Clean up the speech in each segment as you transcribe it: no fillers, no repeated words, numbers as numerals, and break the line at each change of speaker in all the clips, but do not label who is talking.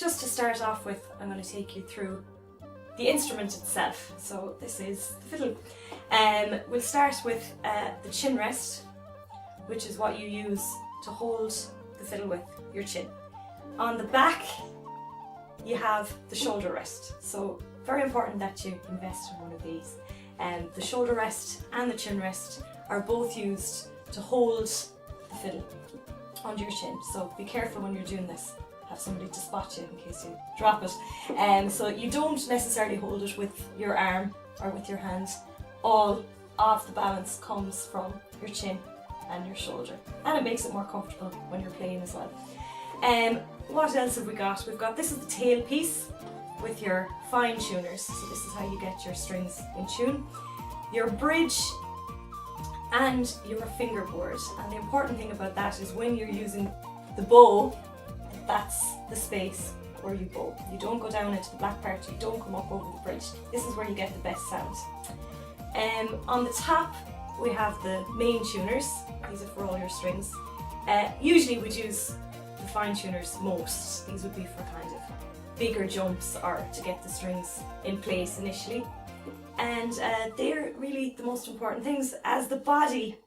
just to start off with, I'm going to take you through the instrument itself. So this is the fiddle. We'll start with the chin rest, which is what you use to hold the fiddle with, your chin. On the back, you have the shoulder rest. So very important that you invest in one of these. The shoulder rest and the chin rest are both used to hold the fiddle under your chin. So be careful when you're doing this. Have somebody to spot you in case you drop it. So you don't necessarily hold it with your arm or with your hand. All of the balance comes from your chin and your shoulder, and it makes it more comfortable when you're playing as well. What else have we got? We've got, this is the tail piece with your fine tuners. So this is how you get your strings in tune. Your bridge and your fingerboard. And the important thing about that is when you're using the bow, that's the space where you bow. You don't go down into the black part, you don't come up over the bridge. This is where you get the best sound. On the top we have the main tuners. These are for all your strings. Usually we'd use the fine tuners most. These would be for kind of bigger jumps or to get the strings in place initially. And they're really the most important things. As the body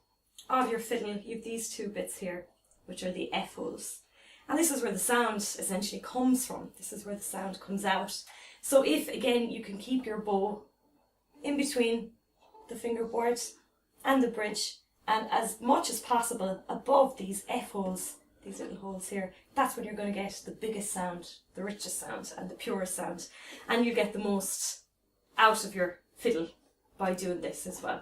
of your fiddle, you have these two bits here, which are the F holes. And this is where the sound essentially comes from. This is where the sound comes out. So if, again, you can keep your bow in between the fingerboard and the bridge, and as much as possible above these F holes, these little holes here, that's when you're going to get the biggest sound, the richest sound, and the purest sound. And you get the most out of your fiddle by doing this as well.